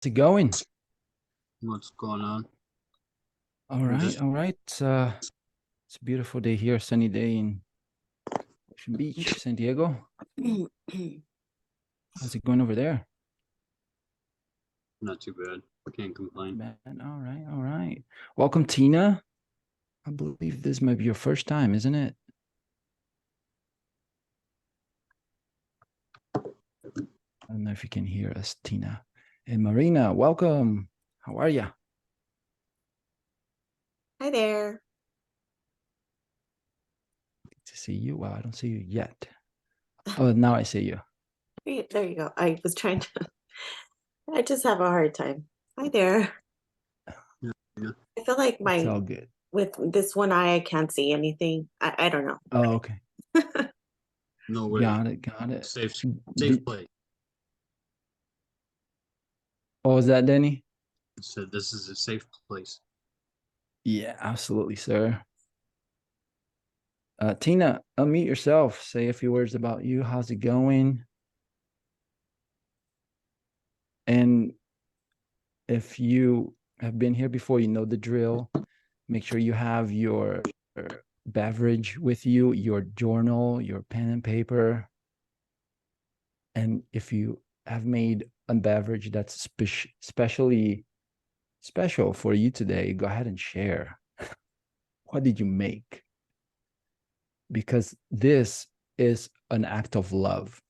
it going? What's going on? All I'm right, just all right. It's a beautiful day here, sunny day in Ocean Beach, San Diego. How's it going over there? not too bad. Can't complain. Man, all right, all right. Welcome, Tina. I believe this might be your first time, isn't it? I don't know if you can hear us, Tina. And Marina, welcome. How are you? Hi there. Good to see you. Well, I don't see you yet. Oh, now I see you. There you go. I was trying to, I just have a hard time. Hi there. Yeah, yeah. I feel like It's all good. with this one eye, I can't see anything. I don't know. Oh, okay. No way. Got it, got it. Safe Did, play. what was that, Denny? Said this is a safe place. Yeah, absolutely, sir. Tina, unmute yourself. Say a few words about you. How's it going? And if you have been here before, you know the drill. Make sure you have your beverage with you, your journal, your pen and paper. And if you have made a beverage that's specially special for you today, go ahead and share. What did you make? Because this is an act of love.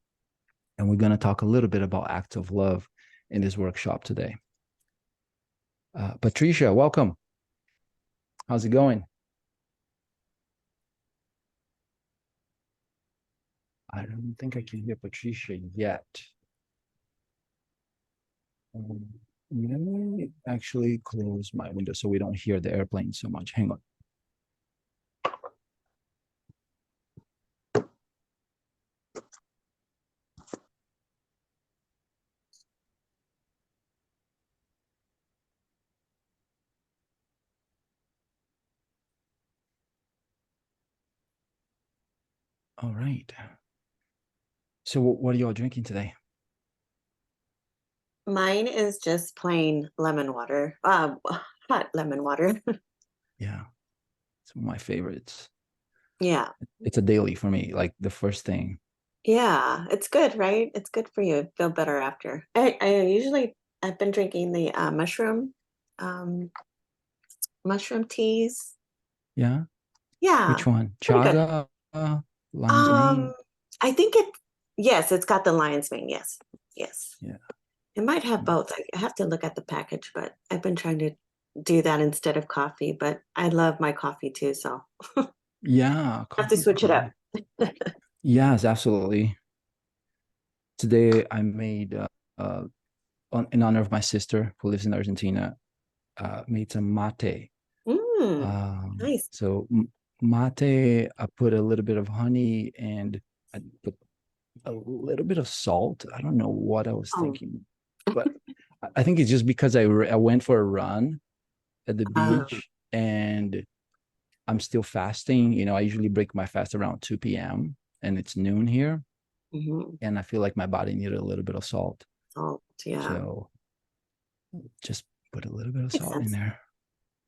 And we're going to talk a little bit about acts of love in this workshop today. Patricia, welcome. How's it going? I don't think I can hear Patricia yet. Let me actually close my window so we don't hear the airplane so much. Hang on. All right. So what are y'all drinking today? Mine is just plain lemon water. Hot lemon water. Yeah, it's one of my favorites. Yeah. It's a daily for me, like the first thing. Yeah. It's good, right? It's good for you. Feel better after. I've been drinking the um, mushroom teas. Yeah. Yeah. Which one? Pretty good. Chaga, lion's Um, mane. I think yes, it's got the lion's mane. Yes. Yes. Yeah. It might have Mm. both. I have to look at the package, but I've been trying to do that instead of coffee, but I love my coffee too, so I Yeah, have to coffee is switch it up. good. Yes, absolutely. Today I made in honor of my sister who lives in Argentina, made some mate. Mm, nice. So mate, I put a little bit of honey and I put a little bit of salt. I don't know what I was Oh, thinking, but I think it's just because I went for a run at the uh, beach and I'm still fasting. You know, I usually break my fast around 2 p.m. and it's noon here. mhm. And I feel like my body needed a little bit of salt. Salt, yeah. So just put a little bit of Makes salt in sense. there.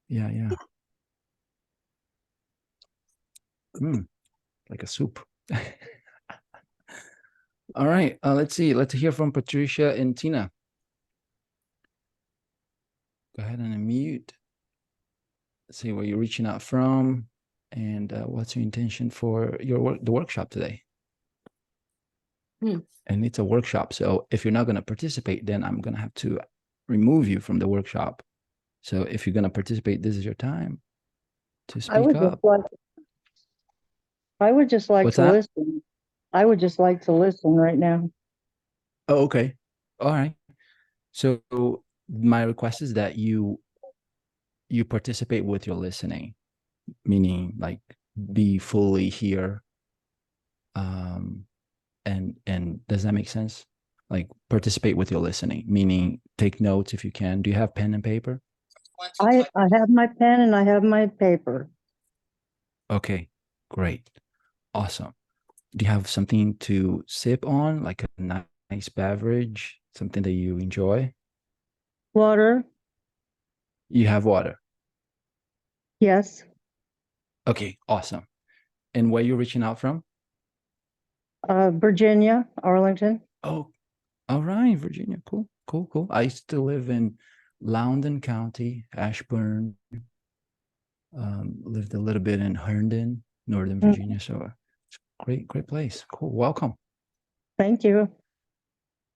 Yeah, yeah. Mm, like a soup. All right. Let's see. Let's hear from Patricia and Tina. Go ahead and unmute. See where you're reaching out from and what's your intention for the workshop today. Hmm. And it's a workshop. So if you're not going to participate, then I'm going to have to remove you from the workshop. So if you're going to participate, this is your time to I speak would just up. like I would just like What's to that? listen. I would just like to listen right now. Oh, okay. All right. So my request is that you participate with your listening, meaning like be fully here. And does that make sense? Like participate with your listening, meaning take notes if you can. Do you have pen and paper? I have my pen and I have my paper. Okay, great. Awesome. Do you have something to sip on, like a nice beverage, something that you enjoy? Water, You have water. yes. Okay, awesome. And where you reaching out from? Virginia, Arlington. Oh, all right, Virginia. Cool, cool, cool. I used to live in Loudoun County, Ashburn. Lived a little bit in Herndon, Northern Mm, Virginia. So it's a great, great place. Cool. Welcome. Thank you.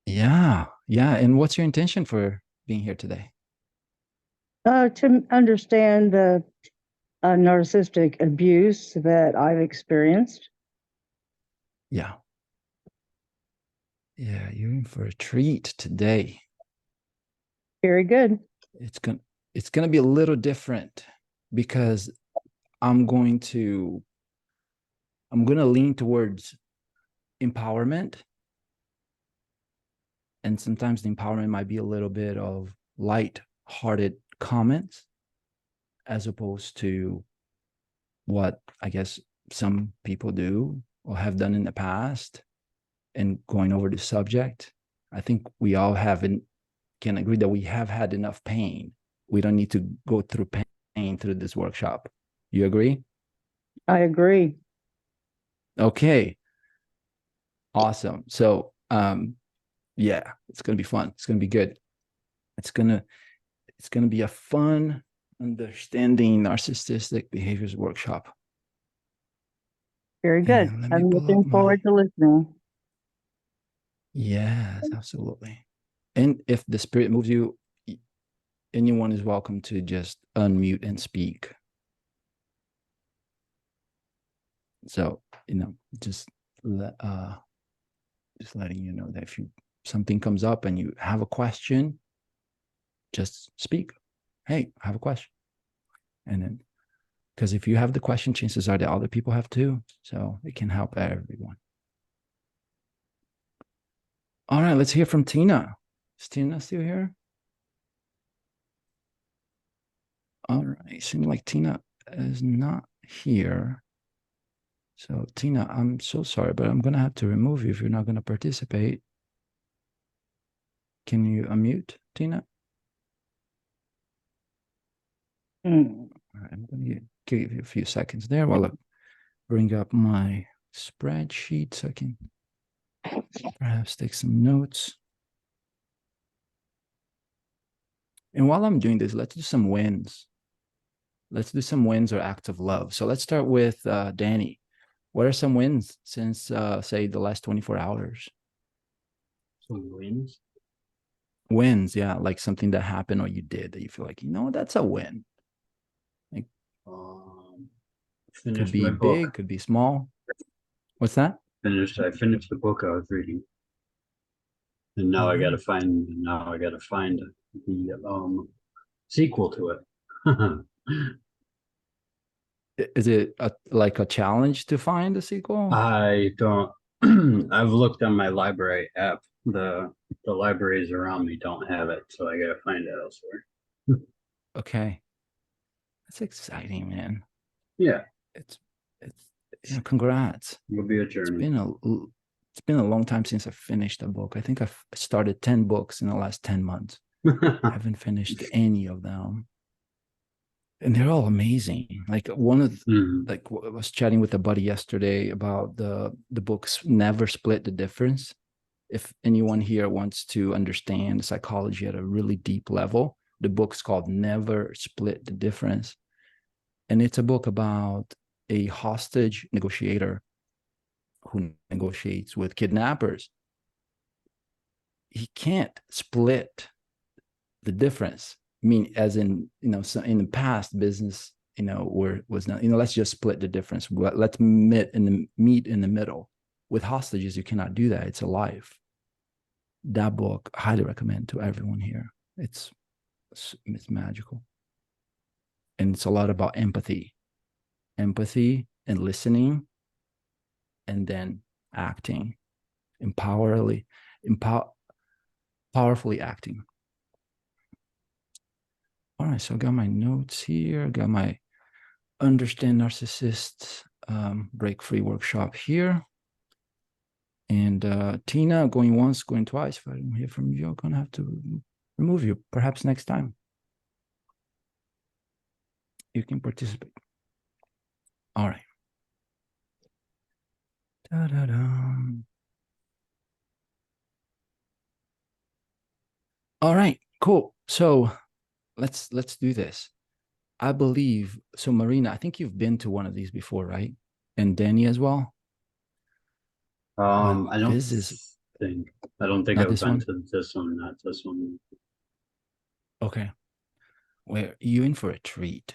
Yeah, yeah. And what's your intention for being here today? To understand the narcissistic abuse that I've experienced. Yeah. Yeah, you're in for a treat today. Very good. It's gonna be a little different because I'm gonna lean towards empowerment. And sometimes the empowerment might be a little bit of light-hearted comments as opposed to what I guess some people do or have done in the past and going over the subject. I think we all can agree that we have had enough pain. We don't need to go through pain through this workshop. You agree? I agree. Okay. Awesome. So yeah, it's gonna be fun. It's gonna be good. It's gonna be a fun understanding narcissistic behaviors workshop. Very good. And let me I'm pull up looking my forward to listening. yes, absolutely. And if the spirit moves you, anyone is welcome to just unmute and speak. So, just just letting you know that if something comes up and you have a question, just speak. Hey, I have a question. And then, because if you have the question, chances are that other people have too. So it can help everyone. All right, let's hear from Tina. Is Tina still here? All right, seems like Tina is not here. So Tina, I'm so sorry, but I'm gonna have to remove you if you're not gonna participate. Can you unmute, Tina? Mm. All right, I'm gonna give you a few seconds there while I bring up my spreadsheet so I can perhaps take some notes. And while I'm doing this, let's do some wins. Let's do some wins or acts of love. So let's start with Danny. What are some wins since, say, the last 24 hours? Some wins. Wins, yeah, like something that happened or you did that you feel like, that's a win. Like, could Finished be my book. big, could be small. What's that? I finished the book I was reading. And now I gotta find the sequel to it. Is it like a challenge to find a sequel? I don't I've looked on my library app. The libraries around me don't have it, so I gotta find it elsewhere. Okay. That's exciting, man. Yeah. It's congrats. It'll be a journey. It's been a long time since I finished a book. I think I've started 10 books in the last 10 months. I haven't finished any of them. And they're all amazing. Like one of like I was chatting with a buddy yesterday about the books Never Split the Difference. If anyone here wants to understand psychology at a really deep level, the book's called Never Split the Difference. And it's a book about a hostage negotiator who negotiates with kidnappers. He can't split the difference. I mean, as in, so in the past, business, where was not, let's just split the difference. Let's meet in the middle. With hostages, you cannot do that. It's a life. That book, highly recommend to everyone here. It's magical. And it's a lot about empathy and listening, and then acting, powerfully acting. All right, so I got my notes here. I got my Understand Narcissists Break Free workshop here. And Tina, going once, going twice. If I don't hear from you, I'm gonna have to remove you. Perhaps next time you can participate. All right. Da-da-dum. All right, cool. So let's do this. I believe so. Marina, I think you've been to one of these before, right? And Danny as well. I don't This is think I don't think not I've this been one. to this one, not this one. Okay. Well, you in for a treat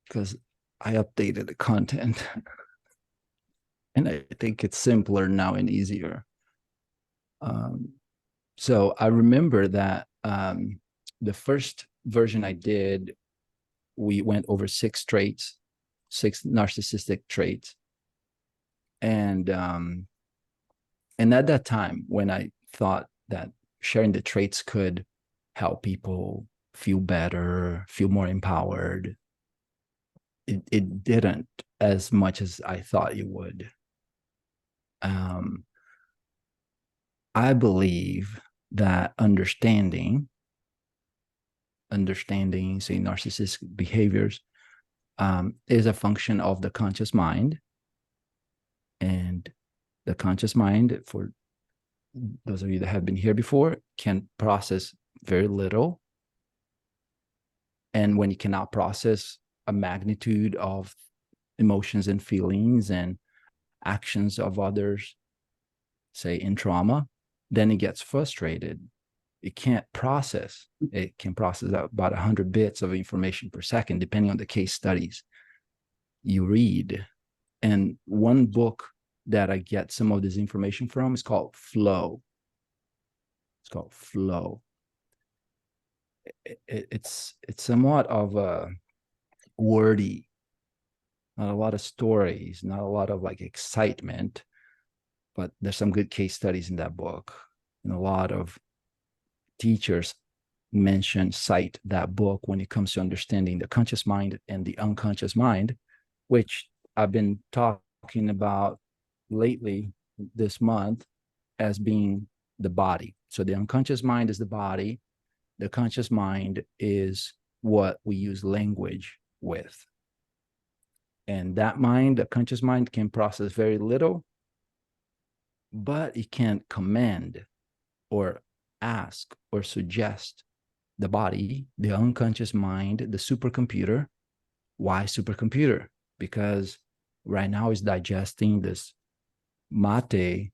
because I updated the content and I think it's simpler now and easier. So I remember that the first version I did, we went over 6 traits, 6 narcissistic traits. And at that time, when I thought that sharing the traits could help people feel better, feel more empowered, it didn't as much as I thought it would. I believe that understanding, say, narcissistic behaviors is a function of the conscious mind. And the conscious mind, for those of you that have been here before, can process very little. And when you cannot process a magnitude of emotions and feelings and actions of others, say in trauma, then it gets frustrated. It can't process. It can process about 100 bits of information per second, depending on the case studies you read. And one book that I get some of this information from is called Flow. It's called Flow. It's somewhat of a wordy, not a lot of stories, not a lot of like excitement, but there's some good case studies in that book. And a lot of teachers cite that book when it comes to understanding the conscious mind and the unconscious mind, which I've been talking about lately this month as being the body. So the unconscious mind is the body. The conscious mind is what we use language with. And that mind, the conscious mind, can process very little, but it can't command or ask or suggest the body, the unconscious mind, the supercomputer. Why supercomputer? Because right now it's digesting this mate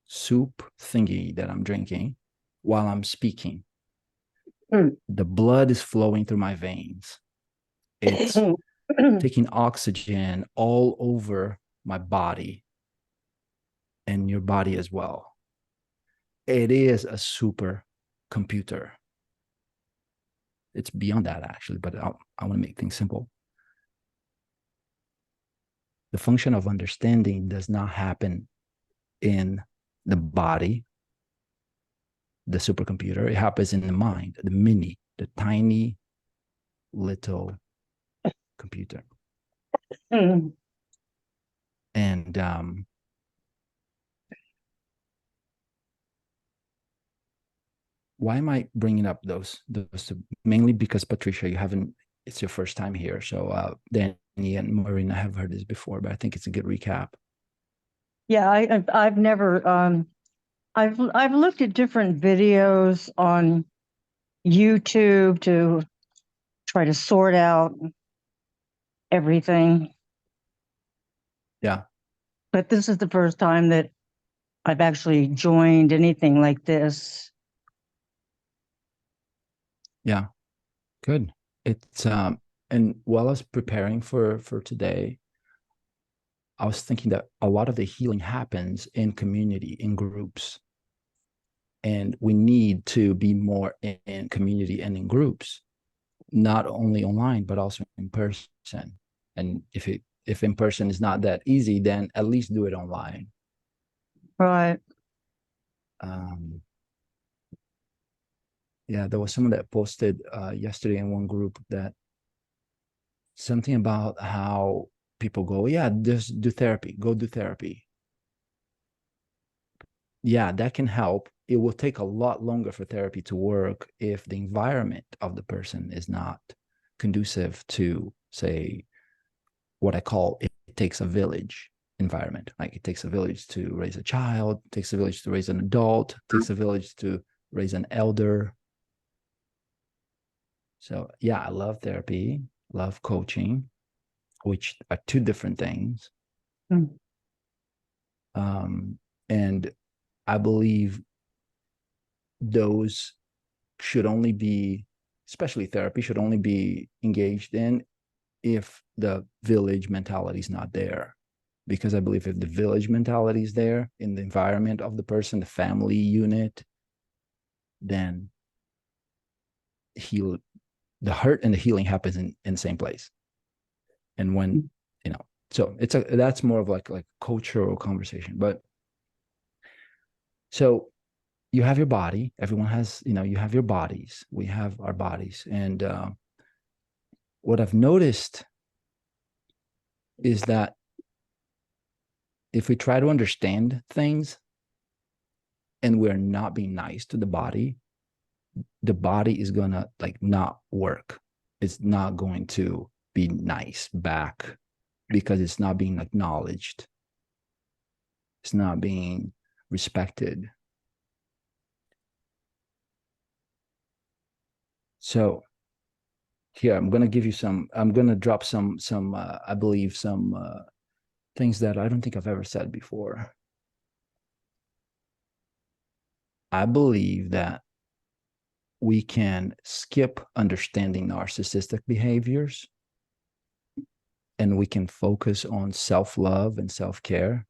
soup thingy that I'm drinking while I'm speaking. The blood is flowing through my veins. It's taking oxygen all over my body and your body as well. It is a super computer. It's beyond that, actually, but I want to make things simple. The function of understanding does not happen in the body, the supercomputer. It happens in the mind, the tiny little computer. And why am I bringing up those? Mainly because, Patricia, it's your first time here. So Danny and Marina have heard this before, but I think it's a good recap. Yeah, I've never I've looked at different videos on YouTube to try to sort out everything. Yeah. But this is the first time that I've actually joined anything like this. Yeah. Good. It's and while I was preparing for today, I was thinking that a lot of the healing happens in community, in groups. And we need to be more in community and in groups, not only online, but also in person. And if in person is not that easy, then at least do it online. Right. Yeah, there was someone that posted yesterday in one group that something about how people go, yeah, just do therapy, go do therapy. Yeah, that can help it will take a lot longer for therapy to work if the environment of the person is not conducive to, say, what I call it takes a village environment. Like it takes a village to raise a child, it takes a village to raise an adult, it takes a village to raise an elder. So yeah, I love therapy, love coaching, which are two different things. Mm. And I believe those should only be, especially therapy, should only be engaged in if the village mentality is not there. Because I believe if the village mentality is there in the environment of the person, the family unit, then the hurt and the healing happens in the same place. And when, so that's more of like cultural conversation. But so you have your body, everyone has, you have your bodies, we have our bodies. And what I've noticed is that if we try to understand things and we're not being nice to the body is gonna not work. It's not going to be nice back because it's not being acknowledged. It's not being respected. So here, I'm going to drop some I believe some things that I don't think I've ever said before. I believe that we can skip understanding narcissistic behaviors and we can focus on self-love and self-care.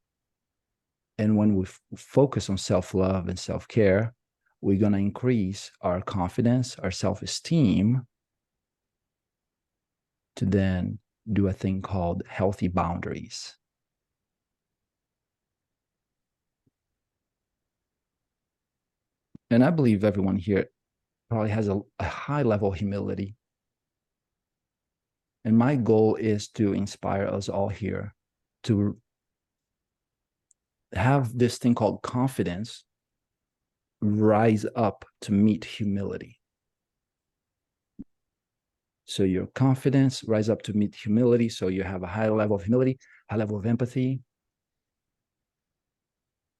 And when we focus on self-love and self-care, we're going to increase our confidence, our self-esteem, to then do a thing called healthy boundaries. And I believe everyone here probably has a high level of humility. And my goal is to inspire us all here to have this thing called confidence rise up to meet humility. So your confidence rise up to meet humility. So you have a high level of humility, high level of empathy.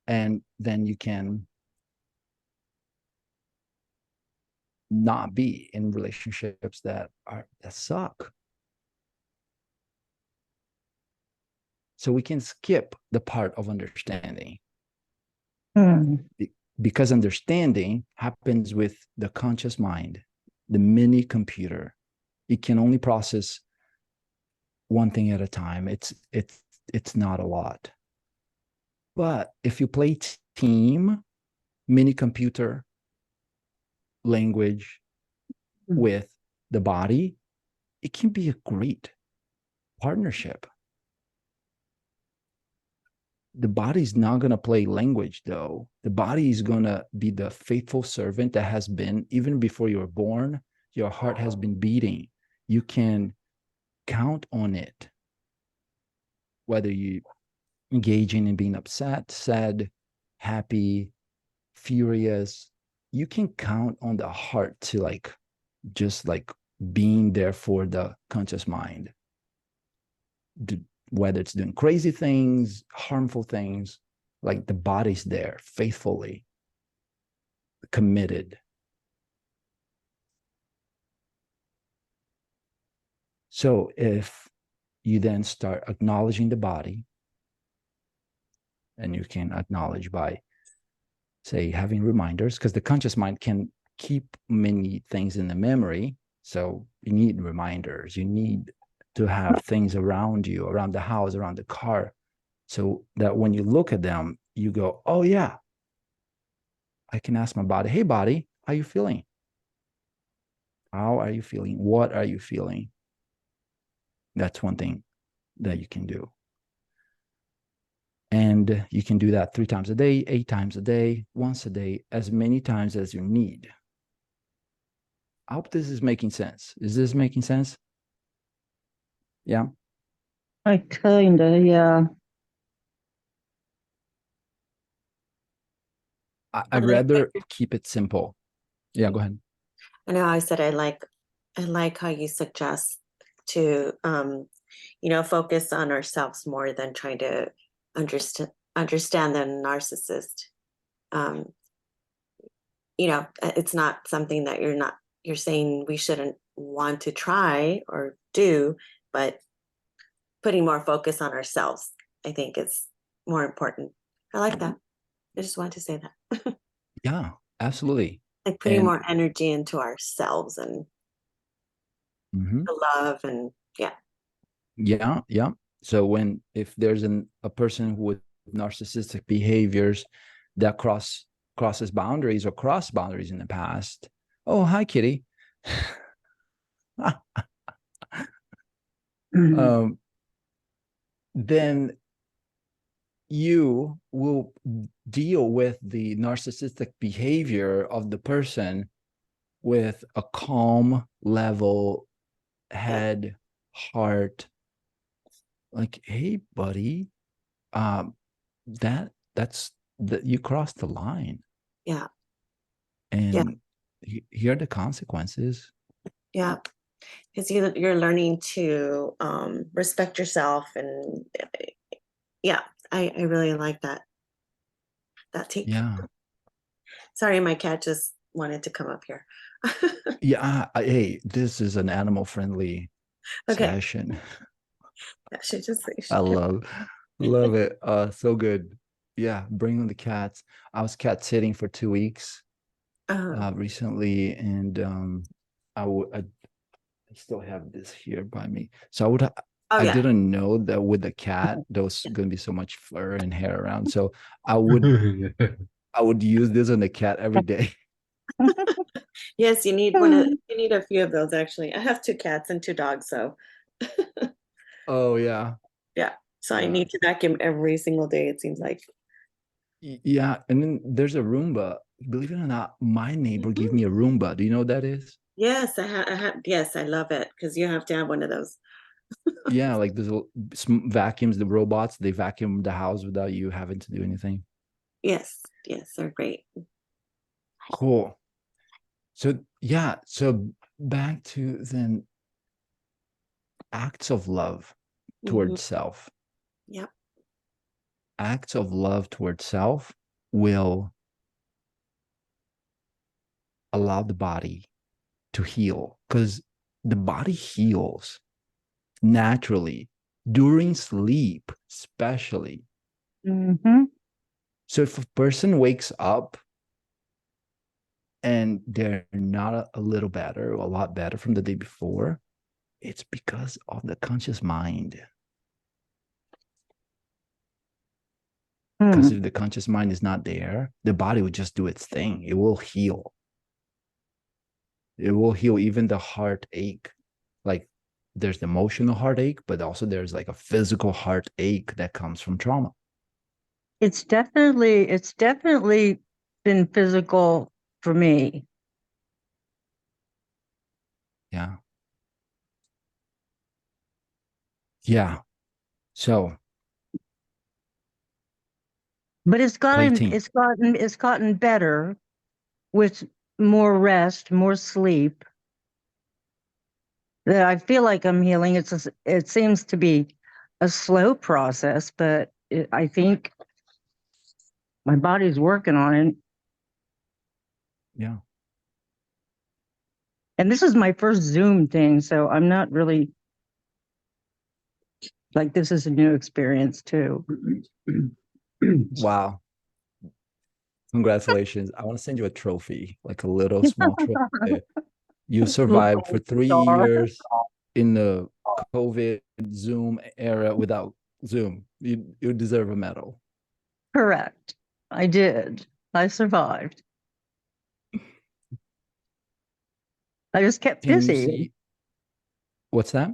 And then you can not be in relationships that suck. So we can skip the part of understanding. Because understanding happens with the conscious mind, the mini computer. It can only process one thing at a time. It's not a lot. But if you play team, mini computer language with the body, it can be a great partnership. The body's not going to play language, though. The body is going to be the faithful servant that has been, even before you were born, your heart has been beating. You can count on it. Whether you engaging in being upset, sad, happy, furious, you can count on the heart to just being there for the conscious mind. Whether it's doing crazy things, harmful things, like the body's there faithfully, committed. So if you then start acknowledging the body, and you can acknowledge by, say, having reminders, because the conscious mind can keep many things in the memory. So you need reminders. You need to have things around you, around the house, around the car, so that when you look at them, you go, oh yeah, I can ask my body, hey body, how are you feeling? How are you feeling? What are you feeling? That's one thing that you can do. And you can do that 3 times a day, 8 times a day, once a day, as many times as you need. I hope this is making sense. Is this making sense? Yeah. I kind of, yeah. I'd rather keep it simple. Yeah, go ahead. I know I said I like how you suggest to focus on ourselves more than trying to understand the narcissist. Um, it's not something that you're saying we shouldn't want to try or do, but putting more focus on ourselves, I think, is more important. I like that. I just wanted to say that. Yeah, absolutely. Like putting And more energy into ourselves and mhm, the love and yeah. yeah, yeah. So if there's a person with narcissistic behaviors that crosses boundaries or cross boundaries in the past. Oh, hi, Kitty. um, then you will deal with the narcissistic behavior of the person with a calm level Yeah. head, heart, like, hey, buddy, um, that's that you crossed the line, Yeah. Yeah. and here are the consequences. Yeah. Because you're learning to respect yourself and yeah, I really like that take. Yeah, Sorry, my cat just wanted to come up here. yeah. Hey, this is an animal friendly Okay. session. I should just say I love it. So good. Yeah, bring on the cats. I was cat sitting for 2 weeks recently, and I still have this here by me. So oh I yeah. didn't know that with the cat there was going to be so much fur and hair around. So I would use this on the cat every day. Yes, you need a few of those actually. I have two cats and two dogs, so Oh yeah, yeah. So I yeah, need to vacuum every single day, it seems like. yeah. And then there's a Roomba. Believe it or not, my neighbor gave Mhm. me a Roomba. Do you know what that is? Yes, yes, I love it because you have to have one of those. Yeah, like there's vacuums, the robots, they vacuum the house without you having to do anything. Yes, yes, they're great. Cool. So yeah, so back to then acts of love Hmm. towards self. Yep. Acts of love towards self will allow the body to heal, because the body heals naturally during sleep, especially. Mm-hmm. So if a person wakes up and they're not a little better, a lot better from the day before, it's because of the conscious mind. Because Hmm. if the conscious mind is not there, the body would just do its thing. It will heal. It will heal even the heartache. Like there's the emotional heartache, but also there's like a physical heartache that comes from trauma. It's definitely been physical for me. Yeah. Yeah. So But play team. it's gotten better with more rest, more sleep. That I feel like I'm healing. It seems to be a slow process, but I think my body's working on it. Yeah. And this is my first Zoom thing, so I'm not really like this is a new experience too. Wow. Congratulations. I want to send you a trophy, like a little small trophy. You survived for 3 years in the COVID Zoom era without Zoom. You deserve a medal. Correct. I did. I survived. I just kept Can you busy. see what's that?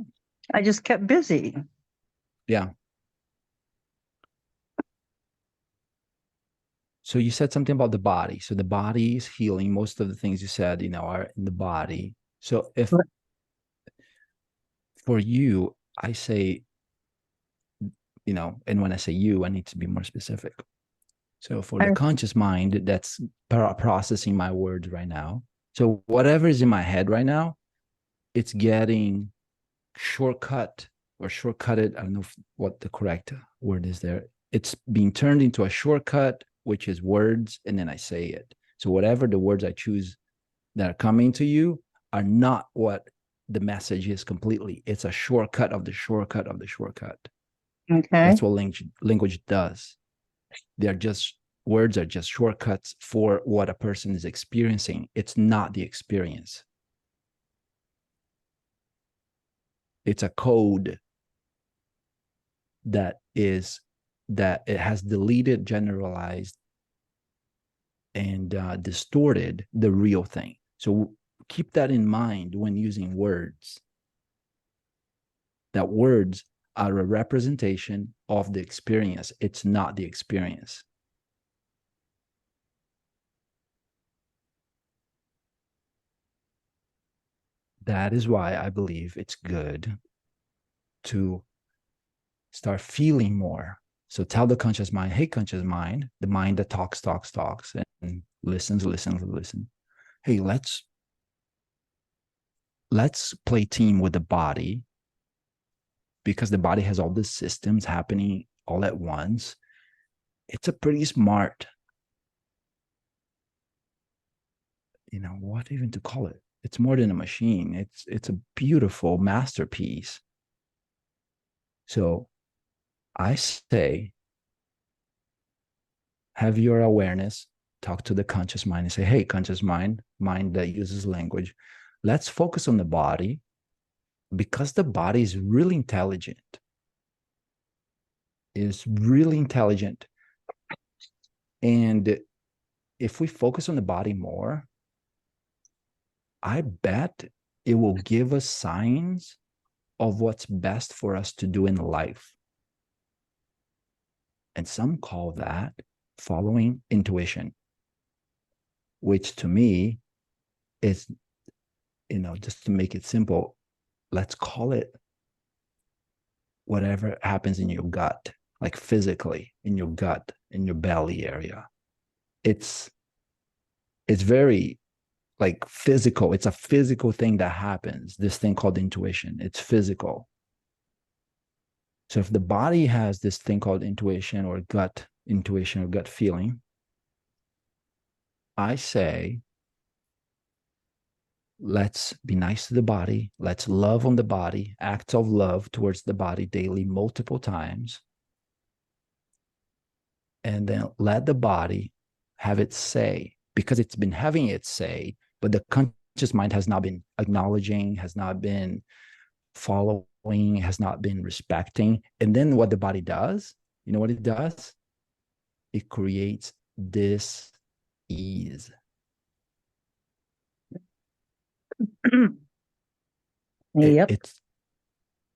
I just kept busy. Yeah. So you said something about the body. So the body is healing. Most of the things you said, are in the body. So if for you, I say, and when I say you, I need to be more specific. So for the conscious mind that's processing my words right now, so whatever is in my head right now, it's getting shortcut or shortcutted. I don't know what the correct word is there. It's being turned into a shortcut, which is words, and then I say it. So whatever the words I choose that are coming to you are not what the message is completely. It's a shortcut of the shortcut of the shortcut. Okay. That's what language does. They're just words are just shortcuts for what a person is experiencing. It's not the experience. It's a code that it has deleted, generalized, and distorted the real thing. So keep that in mind when using words. That words are a representation of the experience. It's not the experience. That is why I believe it's good to start feeling more. So tell the conscious mind, hey, conscious mind, the mind that talks, and listens. Hey, let's play team with the body, because the body has all these systems happening all at once. It's a pretty smart, what even to call it? It's more than a machine. It's a beautiful masterpiece. So I say, have your awareness, talk to the conscious mind and say, hey, conscious mind that uses language, let's focus on the body, because the body is really intelligent. And if we focus on the body more, I bet it will give us signs of what's best for us to do in life. And some call that following intuition, which to me is, just to make it simple, let's call it whatever happens in your gut, like physically in your gut, in your belly area. It's very like physical. It's a physical thing that happens, this thing called intuition. It's physical. So if the body has this thing called intuition or gut intuition or gut feeling, I say, let's be nice to the body. Let's love on the body, acts of love towards the body daily, multiple times. And then let the body have its say, because it's been having its say, but the conscious mind has not been acknowledging, has not been following, has not been respecting. And then what the body does, you know what it does? It creates this ease. Yep.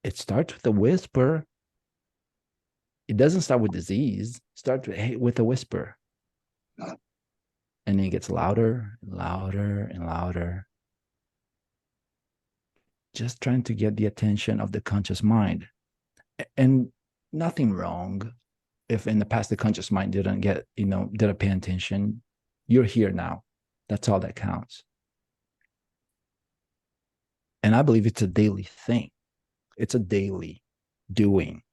It starts with a whisper. It doesn't start with disease. It starts with a whisper. And then it gets louder and louder and louder. Just trying to get the attention of the conscious mind. And nothing wrong if in the past the conscious mind didn't pay attention. You're here now. That's all that counts. And I believe it's a daily thing. It's a daily doing.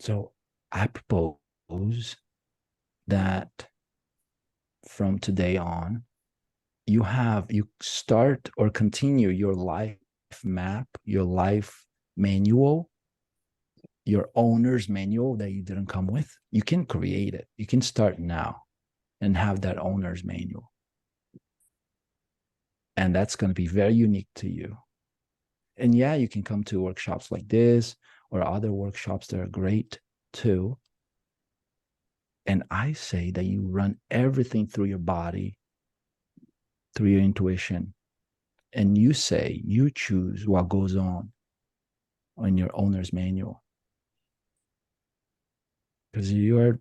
So I propose that from today on, you start or continue your life map, your life manual, your owner's manual that you didn't come with. You can create it. You can start now and have that owner's manual. And that's going to be very unique to you. And yeah, you can come to workshops like this or other workshops that are great too. And I say that you run everything through your body, through your intuition, and you choose what goes on your owner's manual. Because you're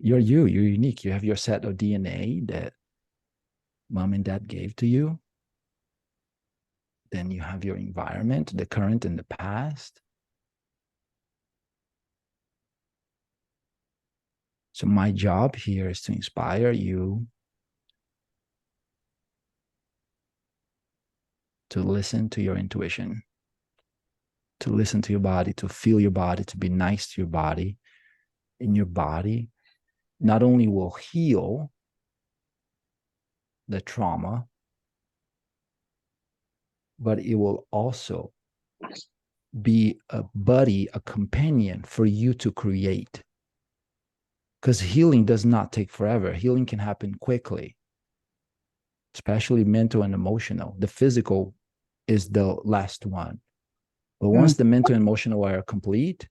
unique. You have your set of DNA that mom and dad gave to you. Then you have your environment, the current and the past. So my job here is to inspire you to listen to your intuition, to listen to your body, to feel your body, to be nice to your body. And your body not only will heal the trauma, but it will also be a buddy, a companion for you to create. Because healing does not take forever. Healing can happen quickly, especially mental and emotional. The physical is the last one. But once the mental and emotional are complete,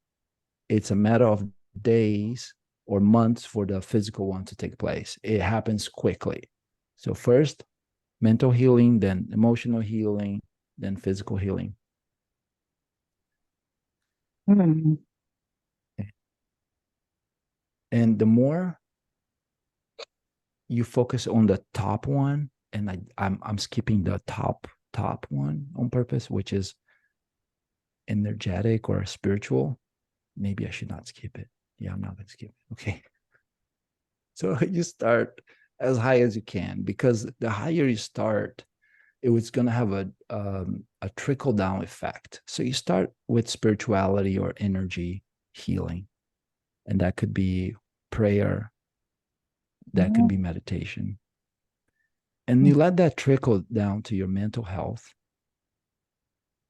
it's a matter of days or months for the physical one to take place. It happens quickly. So first, mental healing, then emotional healing, then physical healing. Mm. And the more you focus on the top one, and I'm skipping the top one on purpose, which is energetic or spiritual. Maybe I should not skip it. Yeah, I'm not going to skip it. Okay. So you start as high as you can, because the higher you start, it was going to have a trickle down effect. So you start with spirituality or energy healing, and that could be prayer, that could be meditation, and you let that trickle down to your mental health,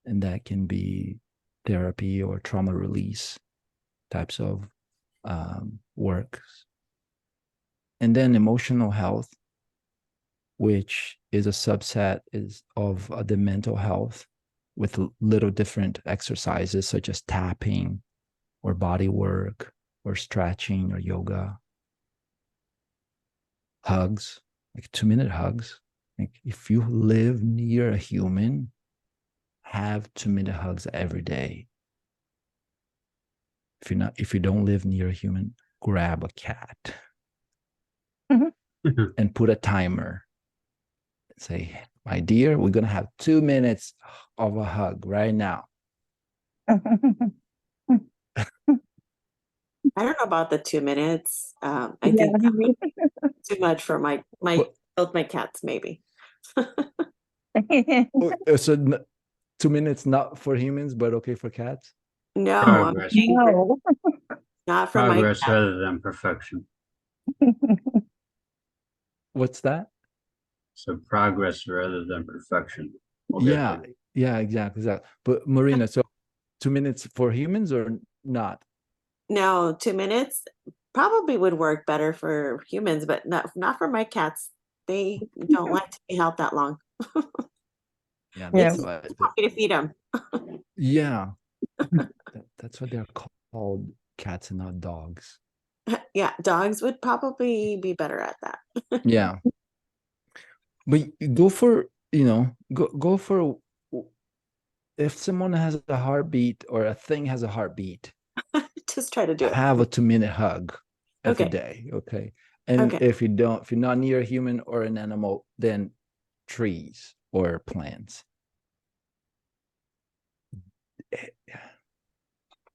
and that can be therapy or trauma release types of works. And then emotional health, which is a subset of the mental health, with little different exercises such as tapping or body work or stretching or yoga. Hugs, like 2-minute hugs. Like if you live near a human, have 2-minute hugs every day. If you don't live near a human, grab a cat and put a timer. Say, my dear, we're gonna have 2 minutes of a hug right now. I don't know about the 2 minutes. I Yeah. think too much for both my cats, maybe. So 2 minutes not for humans, but okay for cats? No, I'm Progress. saying No. not for my Progress cat. rather than perfection. What's that? So progress rather than perfection. We'll get Yeah, there. yeah, exactly. But Marina, so 2 minutes for humans or not? No, 2 minutes probably would work better for humans, but not for my cats. They don't like to be held that long. Yeah, Yeah. that's It's why. happy to feed them. Yeah, that's what they're called, cats and not dogs. Yeah, dogs would probably be better at that. Yeah, but go for go for, if someone has a heartbeat or a thing has a heartbeat, Just try to do it. have a 2-minute hug every Okay. day. Okay, and Okay. if you're not near a human or an animal, then trees or plants.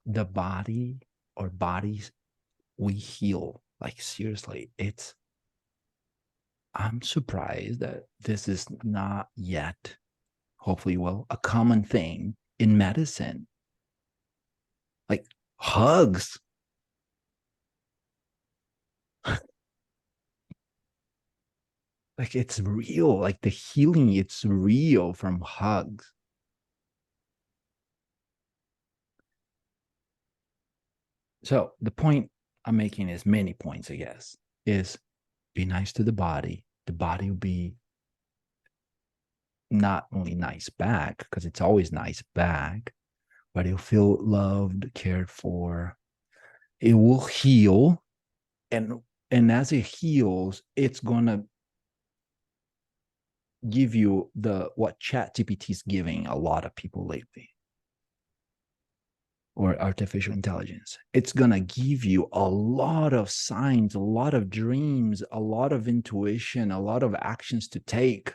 The body or bodies, we heal, like seriously. I'm surprised that this is not yet, hopefully will, a common thing in medicine, like hugs. Like it's real, like the healing, it's real from hugs. So the point I'm making is many points, I guess, is be nice to the body. The body will be not only nice back, because it's always nice back, but you'll feel loved, cared for. It will heal, and as it heals, it's gonna give you what ChatGPT is giving a lot of people lately, or artificial intelligence. It's gonna give you a lot of signs, a lot of dreams, a lot of intuition, a lot of actions to take,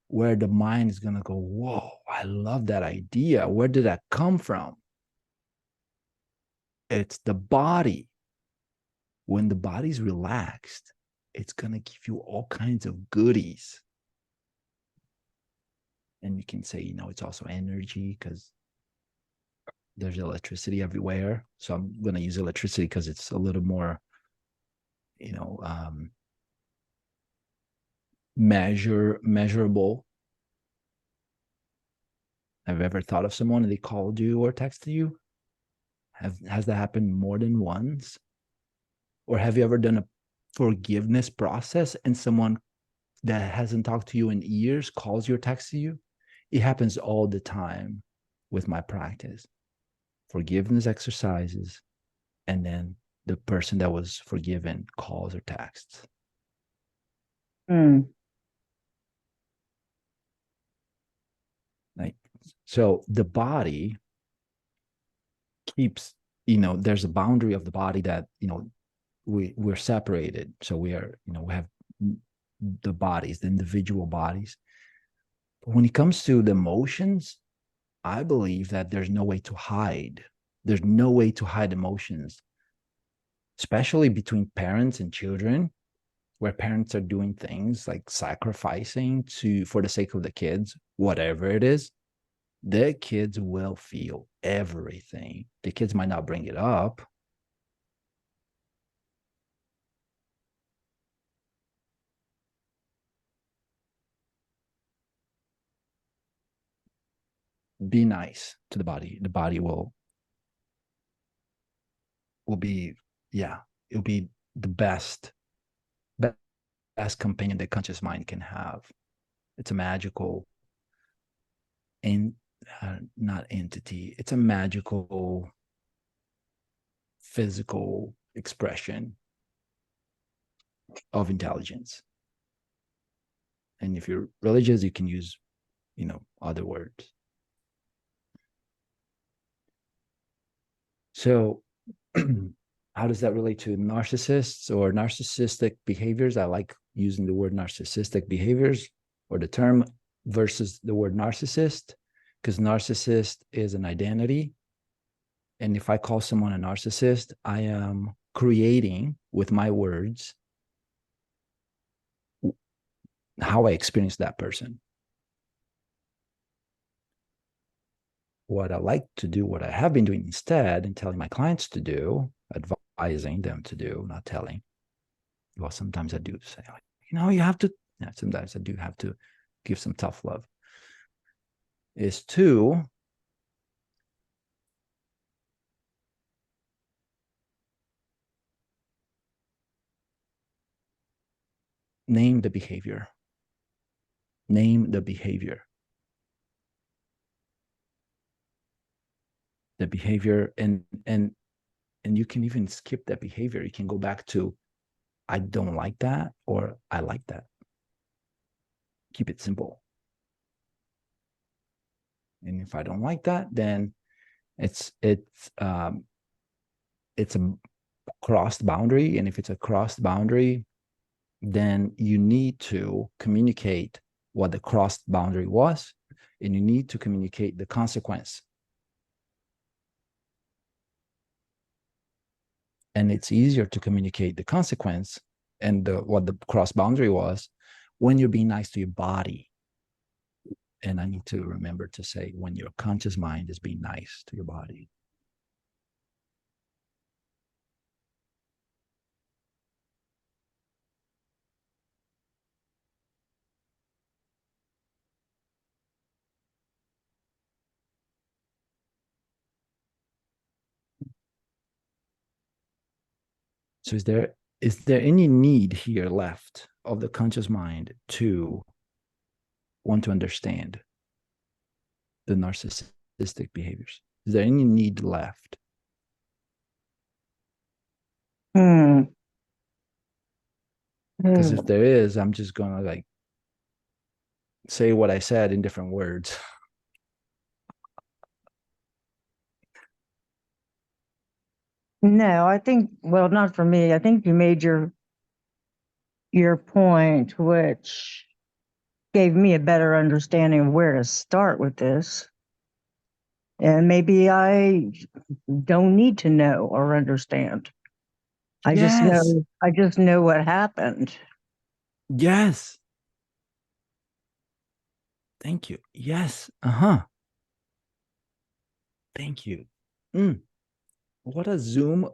where the mind is gonna go, whoa, I love that idea. Where did that come from? It's the body when the body's relaxed, it's going to give you all kinds of goodies. And you can say, it's also energy because there's electricity everywhere. So I'm going to use electricity because it's a little more, measurable. Have you ever thought of someone and they called you or texted you? Has that happened more than once? Or have you ever done a forgiveness process and someone that hasn't talked to you in years calls you or texts you? It happens all the time with my practice. Forgiveness exercises, and then the person that was forgiven calls or texts. Hmm. Like, so the body keeps, there's a boundary of the body that, we're separated. So we are, we have the bodies, the individual bodies. But when it comes to the emotions, I believe that there's no way to hide. There's no way to hide emotions, especially between parents and children, where parents are doing things like sacrificing for the sake of the kids, whatever it is. The kids will feel everything. The kids might not bring it up. Be nice to the body. The body will be, it'll be the best companion the conscious mind can have. It's a magical and not entity. It's a magical physical expression of intelligence. And if you're religious, you can use, other words. So how does that relate to narcissists or narcissistic behaviors? I like using the word narcissistic behaviors or the term versus the word narcissist, because narcissist is an identity. And if I call someone a narcissist, I am creating with my words how I experience that person. What I like to do, what I have been doing instead, and telling my clients to do, advising them to do, not telling. Well, sometimes I do say, like, you have to, sometimes I do have to give some tough love, is to name the behavior. Name the behavior. The behavior, and you can even skip that behavior. You can go back to, I don't like that, or I like that. Keep it simple. And if I don't like that, then it's a crossed boundary. And if it's a crossed boundary, then you need to communicate what the crossed boundary was, and you need to communicate the consequence. And it's easier to communicate the consequence and what the cross boundary was when you're being nice to your body. And I need to remember to say when your conscious mind is being nice to your body. So is there any need here left of the conscious mind to want to understand the narcissistic behaviors? Is there any need left? Because if there is, I'm just gonna like say what I said in different words. No, I think, well, not for me. I think you made your point, which gave me a better understanding of where to start with this. And maybe I don't need to know or understand. I just Yes. know what happened. Yes. Thank you. Yes. Uh-huh. Thank you. Mm. What a Zoom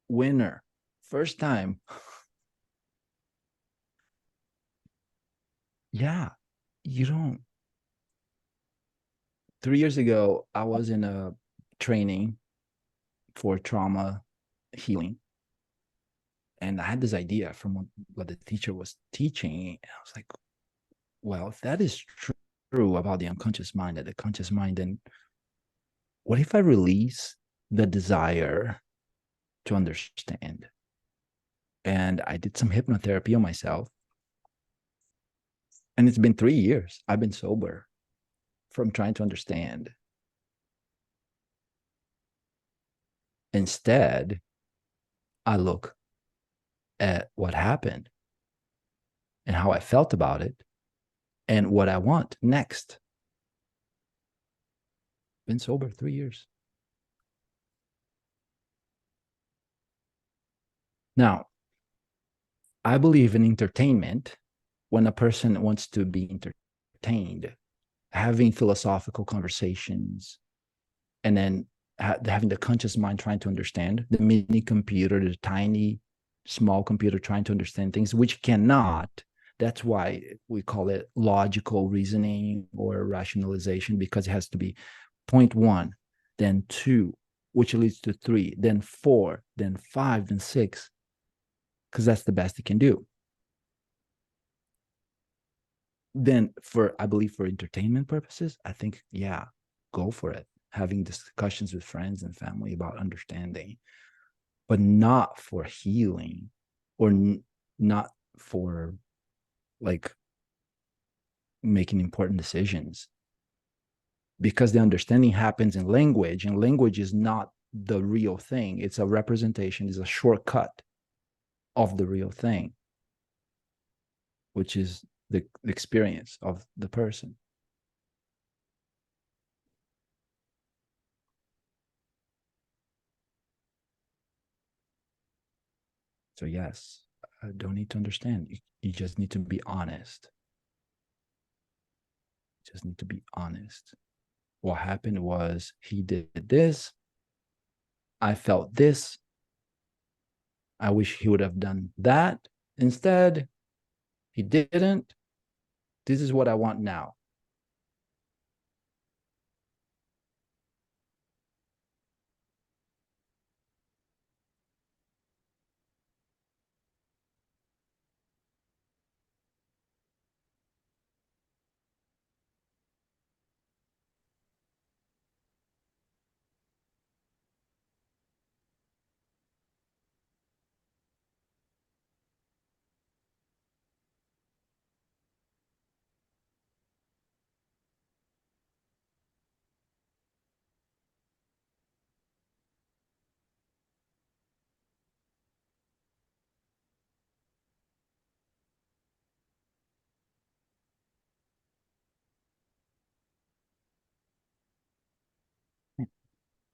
winner. First time. Yeah. You don't. 3 years ago, I was in a training for trauma healing. And I had this idea from what the teacher was teaching. I was like, well, if that is true about the unconscious mind and the conscious mind, then what if I release the desire to understand? And I did some hypnotherapy on myself. And it's been 3 years. I've been sober from trying to understand. Instead, I look at what happened and how I felt about it and what I want next. Been sober 3 years. Now, I believe in entertainment when a person wants to be entertained, having philosophical conversations, and then having the conscious mind trying to understand, the mini computer, the tiny, small computer trying to understand things, which cannot. That's why we call it logical reasoning or rationalization, because it has to be point one, then two, which leads to three, then four, then five, then six, because that's the best it can do. Then I believe for entertainment purposes, I think, yeah, go for it. Having discussions with friends and family about understanding, but not for healing or not for like making important decisions. Because the understanding happens in language, and language is not the real thing. It's a representation, it's a shortcut of the real thing, which is the experience of the person. So yes, I don't need to understand. You just need to be honest. You just need to be honest. What happened was he did this. I felt this. I wish he would have done that. Instead, he didn't. This is what I want now.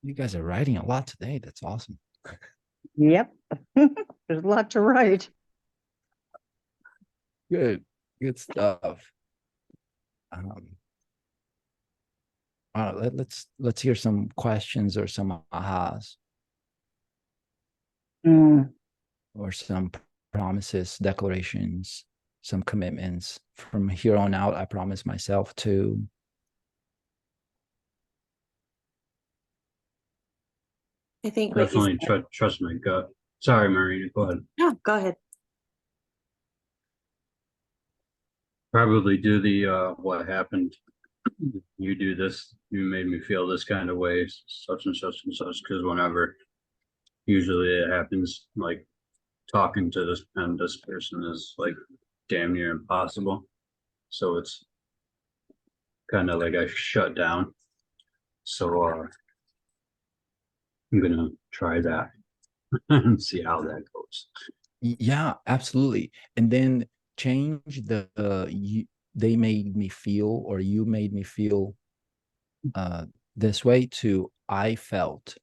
You guys are writing a lot today. That's awesome. Yep. There's a lot to write. Good stuff. Let's hear some questions or some ahas or some promises, declarations, some commitments. From here on out, I promise myself to. I think what you Definitely trust my gut. Sorry, Marina, go ahead. No, go ahead. Probably do the what happened. You do this, you made me feel this kind of way, such and such and such, because whenever usually it happens, like talking to this person is like damn near impossible. So it's kind of like I shut down. So I'm gonna try that and see how that goes. Yeah, absolutely. And then change they made me feel, or you made me feel this way, to I felt.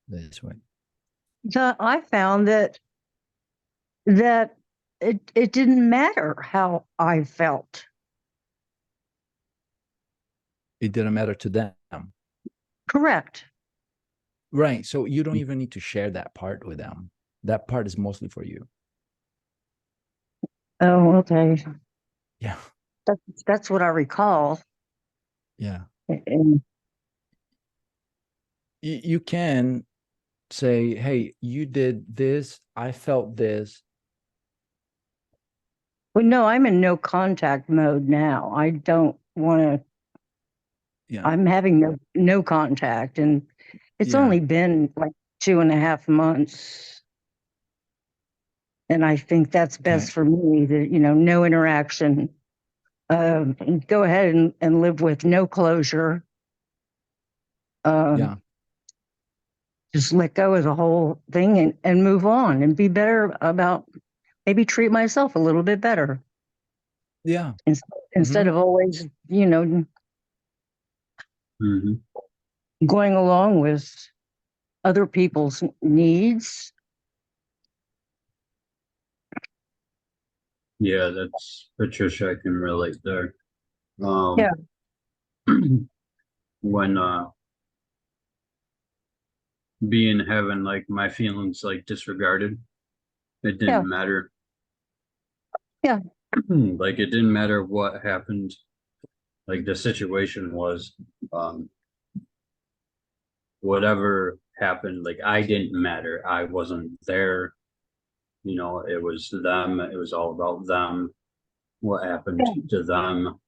this way. So I found that it didn't matter how I felt. It didn't matter to them. Correct. Right. So you don't even need to share that part with them. That part is mostly for you. Oh, okay. Yeah. That's what I recall. Yeah. And You can say, hey, you did this. I felt this. well, no, I'm in no contact mode now. I don't want to. Yeah. I'm having no contact, and it's Yeah. only been like 2.5 months. And I think that's best Okay. for me, that, no interaction. Go ahead and live with no closure. Yeah. Just let go of the whole thing and move on and be better about, maybe treat myself a little bit better Yeah. instead of always, Mhm. going along with other people's needs. Yeah, that's Patricia. I can relate there. Yeah. When being having like my feelings like disregarded, it Yeah. didn't matter. Yeah. Like it didn't matter what happened, like the situation was, um, whatever happened, like I didn't matter. I wasn't there. It was them. It was all about them. What happened to them?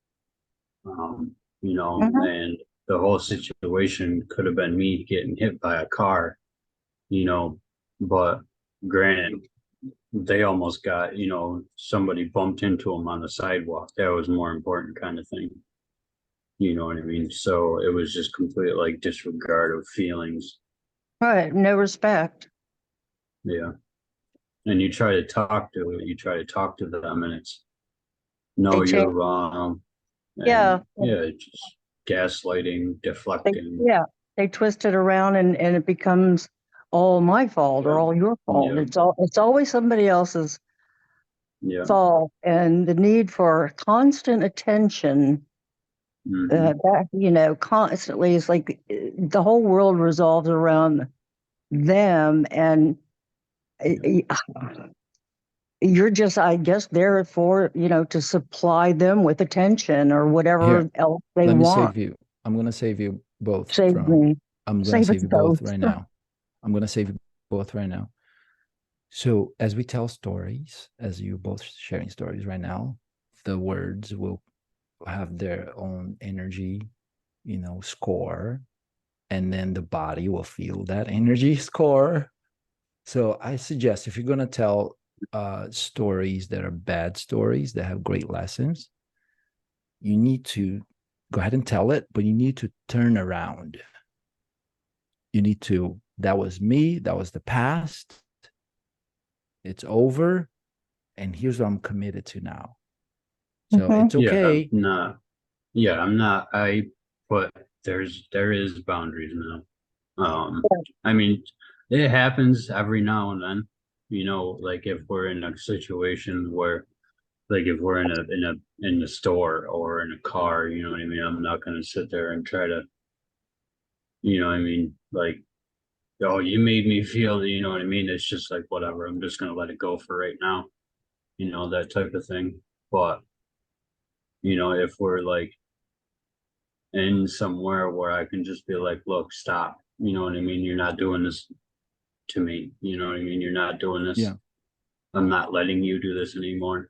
Um, Mhm. and the whole situation could have been me getting hit by a car, you know, but granted, they almost got, somebody bumped into them on the sidewalk. That was more important kind of thing. You know what I mean? So it was just complete like disregard of feelings. Right. No respect. Yeah. And you try to talk to them and it's They no, you're change. wrong. Yeah. And yeah, it's just gaslighting, deflecting. Yeah. They twist it around and it becomes all my fault or Yeah. all your fault. Yeah. It's always somebody else's Yeah. fault, and the need for constant attention, Hmm. constantly is like the whole world revolves around them, and you're just, I guess, there for, to supply them with attention or Here, whatever else they let me want. save you. I'm going to save you both Save from, me. I'm going to Save save us you both both. right now. I'm going to save you both right now. So as we tell stories, as you both sharing stories right now, the words will have their own energy, score, and then the body will feel that energy score. So I suggest, if you're going to tell stories that are bad stories that have great lessons, you need to go ahead and tell it, but you need to turn around. You need to, that was me, that was the past, it's over, and here's what I'm committed to now. So Mhm. it's okay. I'm not, but there is boundaries now. I mean, it happens every now and then, like if we're in a situation where, like if we're in a store or in a car, you know what I mean? I'm not gonna sit there and try to, you know what I mean? Like, oh, you made me feel, you know what I mean? It's just like, whatever, I'm just gonna let it go for right now, that type of thing. But, if we're like in somewhere where I can just be like, look, stop, you know what I mean? You're not doing this to me. You know what I mean? You're not doing this. Yeah. I'm not letting you do this anymore.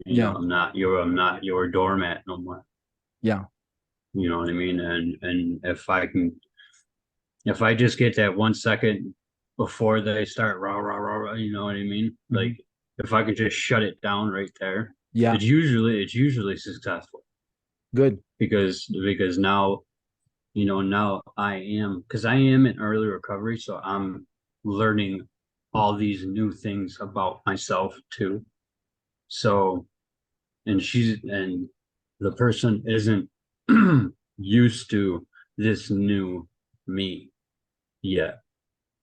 Yeah. I'm not your doormat no more. Yeah. You know what I mean? And if I just get that 1 second before they start rah rah rah, rah, you know what I mean? Mm-hmm. Like if I could just shut it down right there, Yeah. it's usually successful. Good. Because now, now because I am in early recovery, so I'm learning all these new things about myself too. So, and the person isn't used to this new me yet.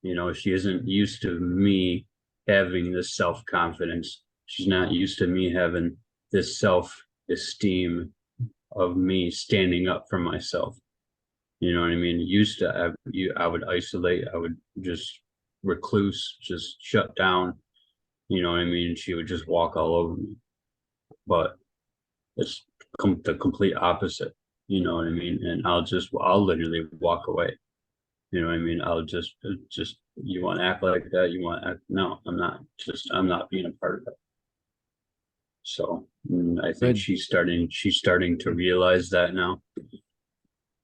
You know, she isn't used to me having this self-confidence. She's not used to me having this self-esteem of me standing up for myself. You know what I mean? Used to, I would isolate, I would just recluse, just shut down. You know what I mean? She would just walk all over me. But it's the complete opposite. You know what I mean? And I'll literally walk away. You know what I mean? I'll just, you want to act like that? You want to act? No, I'm not being a part of it. So I think Good. she's starting to realize that now.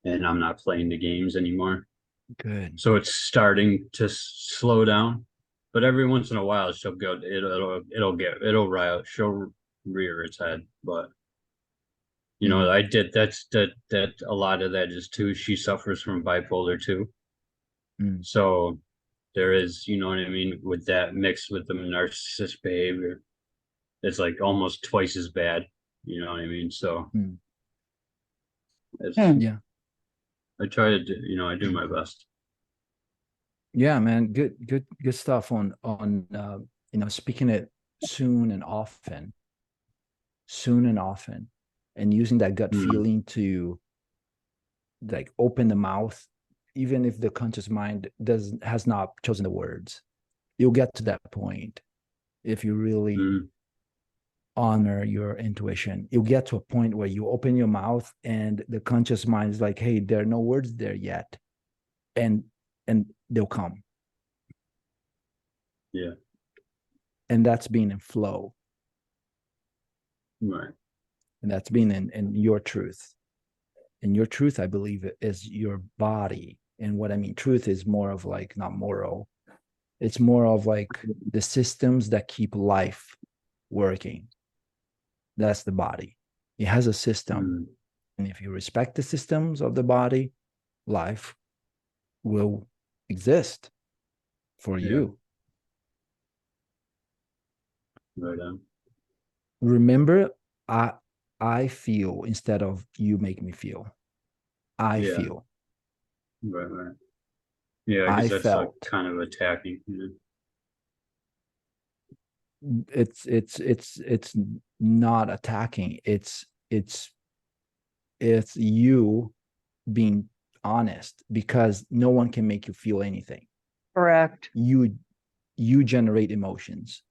And I'm not playing the games anymore. Good. So it's starting to slow down. But every once in a while she'll go, it'll rile, she'll rear its head. But you know, that a lot of that is too, she suffers from bipolar too. Mm. So there is, you know what I mean, with that mixed with the narcissist behavior, it's like almost twice as bad. You know what I mean? So Mm. it's, Yeah. I try to do, you know, I do my best. Yeah, man. Good stuff on speaking it soon and often, and using that gut Mm, feeling to like open the mouth, even if the conscious mind has not chosen the words. You'll get to that point if you really mm, honor your intuition. You'll get to a point where you open your mouth and the conscious mind is like, hey, there are no words there yet. And they'll come. yeah, And that's being in flow. right. And that's being in your truth. And your truth, I believe, is your body. And what I mean, truth is more of like not moral. It's more of like the systems that keep life working. That's the body. It has a system. Mm, And if you respect the systems of the body, life will exist for yeah, you. right on. Remember, I feel instead of you make me feel. I Yeah, feel. right, right. Yeah, I because that's like felt. kind of attacking. It's not attacking. It's you being honest, because no one can make you feel anything. Correct. You generate emotions.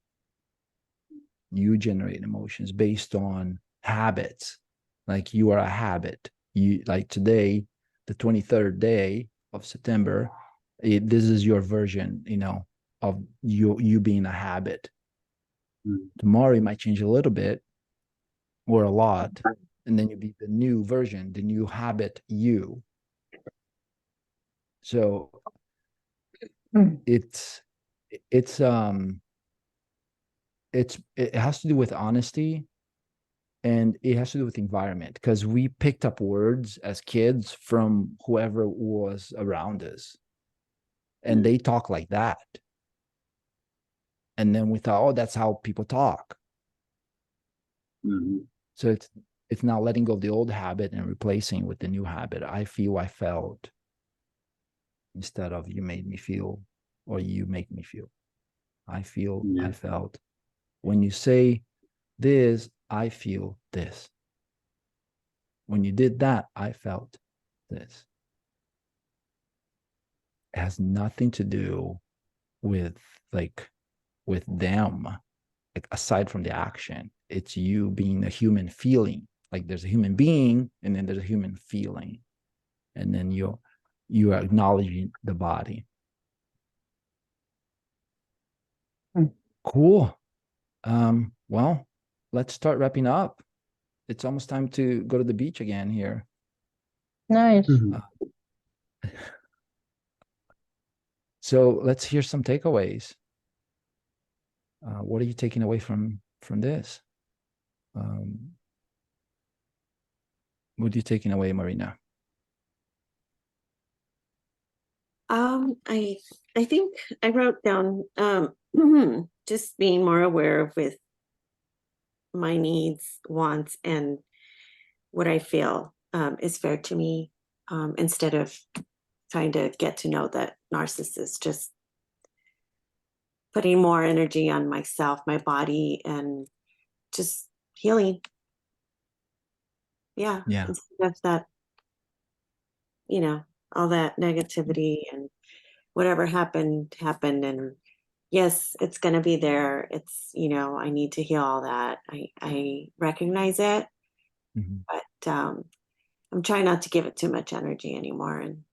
You generate emotions based on habits. Like you are a habit. You like today, the 23rd day of September, this is your version, of you being a habit. Mm, Tomorrow it might change a little bit or a lot, and then you'll be the new version, the new habit you. So Mm. it's it's it has to do with honesty, and it has to do with environment, because we picked up words as kids from whoever was around us, and yeah, they talk like that, and then we thought, oh, that's how people talk. mhm, So it's now letting go of the old habit and replacing with the new habit. I feel, I felt, instead of you made me feel or you make me feel. I feel, yeah, I felt. When you say this, I feel this. When you did that, I felt this. It has nothing to do with like with them, like aside from the action. It's you being a human feeling. Like there's a human being and then there's a human feeling. And then you are acknowledging the body. Mm. Cool. Well, let's start wrapping up. It's almost time to go to the beach again here. Nice. mhm. So let's hear some takeaways. What are you taking away from this? What are you taking away, Marina? I think I wrote down just being more aware of with my needs, wants, and what I feel is fair to me, instead of trying to get to know that narcissist. Just putting more energy on myself, my body, and just healing. Yeah. Yeah. Instead of that, all that negativity and whatever happened. And yes, it's going to be there. It's, I need to heal all that. I recognize it, Mhm. but I'm trying not to give it too much energy anymore. And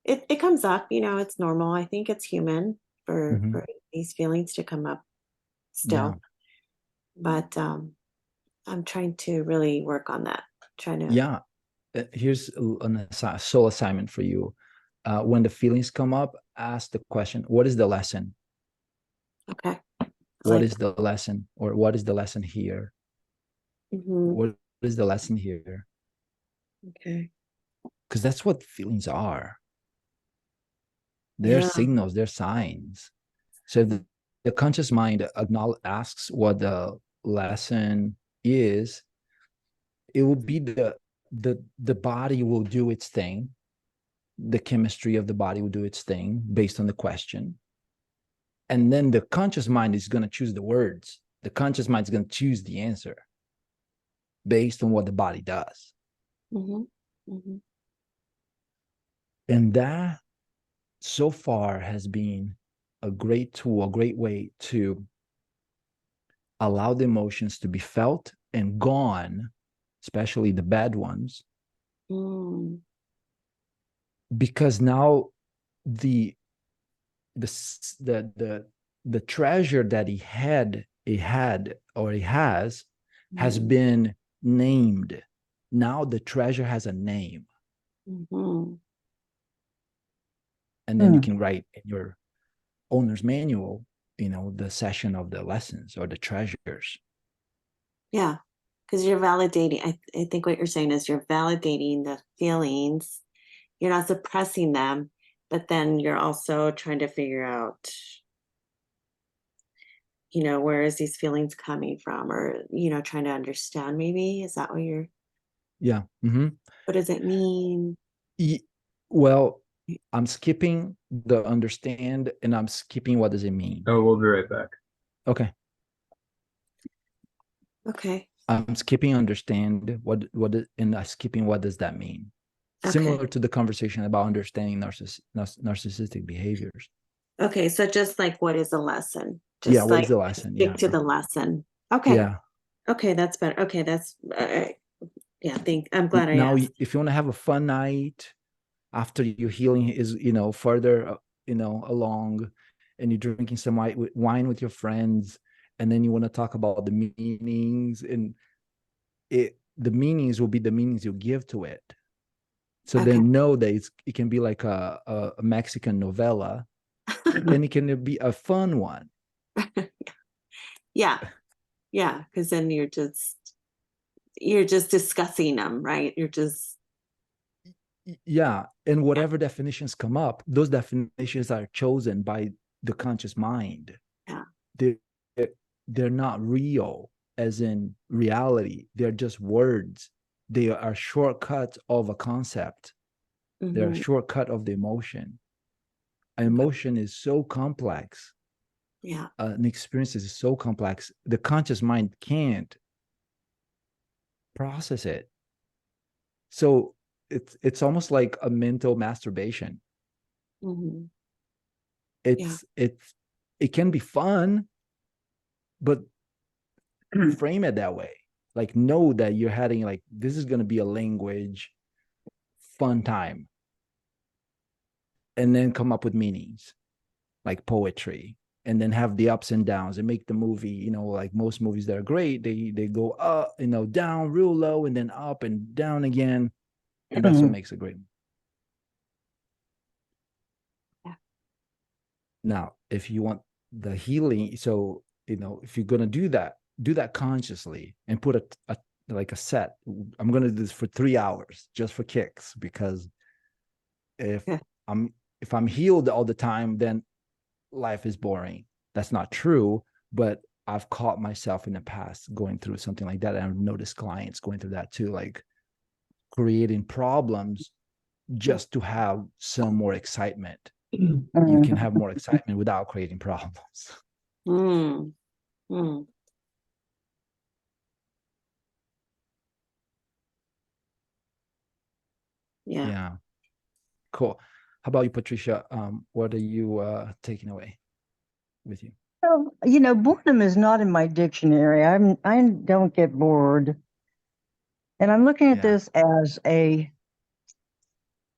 it comes up, it's normal. I think it's human Mhm. for these feelings to come up Yeah. still. But I'm trying to really work on that. Trying to, Yeah. Here's a soul assignment for you. When the feelings come up, ask the question, what is the lesson? okay. What Like, is the lesson? Or what is the lesson here? mhm, What is the lesson here? okay. Because that's what feelings are. They're Yeah. signals, they're signs. So if the conscious mind asks what the lesson is, it will be the body will do its thing. The chemistry of the body will do its thing based on the question. And then the conscious mind is going to choose the words. The conscious mind is going to choose the answer based on what the body does. Hmm. Hmm. And that so far has been a great tool, a great way to allow the emotions to be felt and gone, especially the bad ones, Mm. because now the the treasure that he has Mm. been named. Now the treasure has a name, Mhm. and then you Mm. can write in your owner's manual, the session of the lessons or the treasures. Yeah, because you're validating. I think what you're saying is you're validating the feelings. You're not suppressing them, but then you're also trying to figure out, where is these feelings coming from, or trying to understand. Maybe is that what you're? Yeah. Mm-hmm. What does it mean? Well, I'm skipping the understand and I'm skipping what does it mean. Oh, we'll be right back. Okay. Okay. I'm skipping understand and I'm skipping what does that mean. Okay. Similar to the conversation about understanding narcissistic behaviors. Okay. So just like, what is a lesson? Yeah, Just what is like the lesson? stick Yeah. to the lesson. Okay. Yeah. Okay, that's better. Okay, that's yeah. I'm glad I Now, asked. if you want to have a fun night after your healing is, further, along, and you're drinking some wine with your friends, and then you want to talk about the meanings, and the meanings will be the meanings you give to it. So Okay. then know that it can be like a Mexican novella, and it can be a fun one. Yeah, yeah. Because then you're just discussing them, right? You're just Yeah, and whatever definitions come up, those definitions are chosen by the conscious mind. yeah. They they're not real, as in reality. They're just words. They are shortcuts of a concept. They're a Hmm. shortcut of the emotion. An Okay. emotion is so complex. Yeah. An experience is so complex. The conscious mind can't process it. So it's almost like a mental masturbation. Hmm. Yeah. It can be fun, but frame it that way. Like, know that you're having, like, this is going to be a language fun time, and then come up with meanings like poetry, and then have the ups and downs and make the movie, like most movies that are great, they go up, down real low and then up and down again, and that's what makes a great movie. Yeah. Now, if you want the healing, so if you're going to do that consciously, and put a like a set. I'm going to do this for 3 hours just for kicks, because if Yeah. i'm if I'm healed all the time, then life is boring. That's not true, but I've caught myself in the past going through something like that, and I've noticed clients going through that too, like creating problems just to have some more excitement. You can have more excitement without creating problems. Mm. Mm. Yeah. Yeah. Cool. How about you, Patricia? What are you taking away with you? So, boredom is not in my dictionary. I don't get bored. And I'm looking at Yeah. this as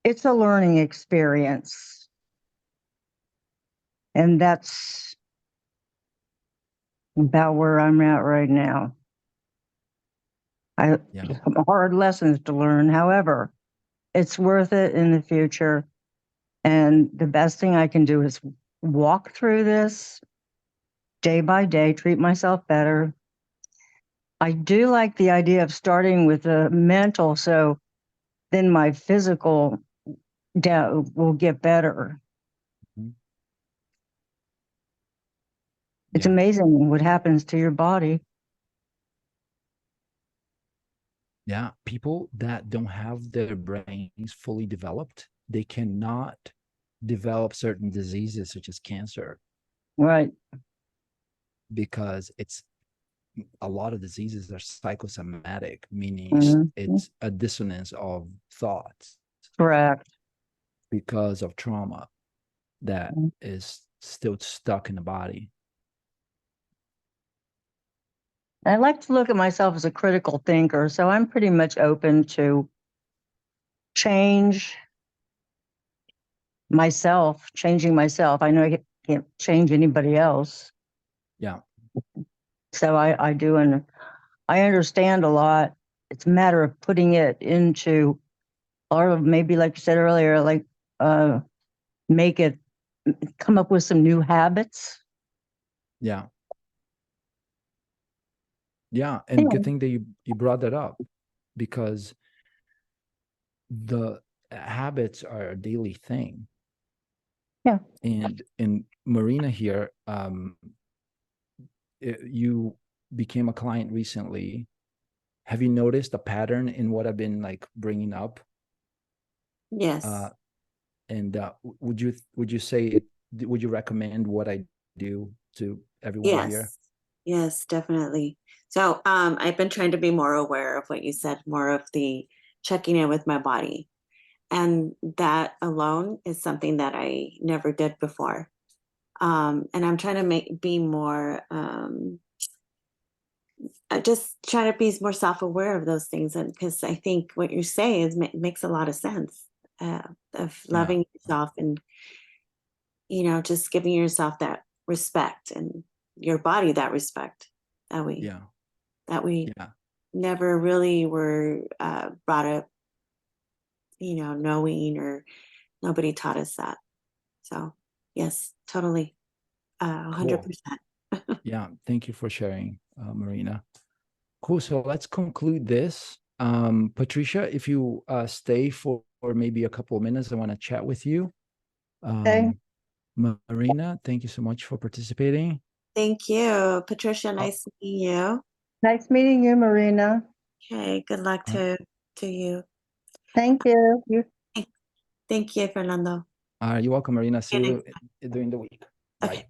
it's a learning experience. And that's about where I'm at right now. Yeah. Hard lessons to learn. However, it's worth it in the future. And the best thing I can do is walk through this day by day, treat myself better. I do like the idea of starting with the mental, so then my physical will get better. Mhm. It's Yeah. amazing what happens to your body. Yeah. People that don't have their brains fully developed, they cannot develop certain diseases such as cancer, Right. because it's a lot of diseases are psychosomatic, meaning Mhm. it's a dissonance of thoughts Correct. because of trauma that Mhm. is still stuck in the body. I like to look at myself as a critical thinker, so I'm pretty much open to change myself, changing myself. I know I can't change anybody else. Yeah. So I do, and I understand a lot. It's a matter of putting it into, or maybe like you said earlier, like uh, make it, come up with some new habits. Yeah. Yeah. And good thing that you brought that up, because the habits are a daily thing. Yeah. And Marina here, you became a client recently. Have you noticed a pattern in what I've been like bringing up? Yes. And would you say, would you recommend what I do to everyone here? Yes. Yes, definitely. So I've been trying to be more aware of what you said, more of the checking in with my body. And that alone is something that I never did before. And I'm trying to be more just trying to be more self-aware of those things, and because I think what you're saying makes a lot of sense, of Yeah. loving yourself, and just giving yourself that respect, and your body that respect that we Yeah. that we Yeah. never really were brought up, knowing, or nobody taught us that. So yes, totally, Cool. 100%. Yeah. Thank you for sharing, Marina. Cool. So let's conclude this. Patricia, if you stay for maybe a couple of minutes, I want to chat with you. Okay. Marina, thank you so much for participating. Thank you, Patricia. Oh, Nice meeting you. Nice meeting you, Marina. Okay, good luck uh, to you. Thank you. Thank you, Fernando. you're welcome, Marina. See Okay, you during the week. Bye. okay.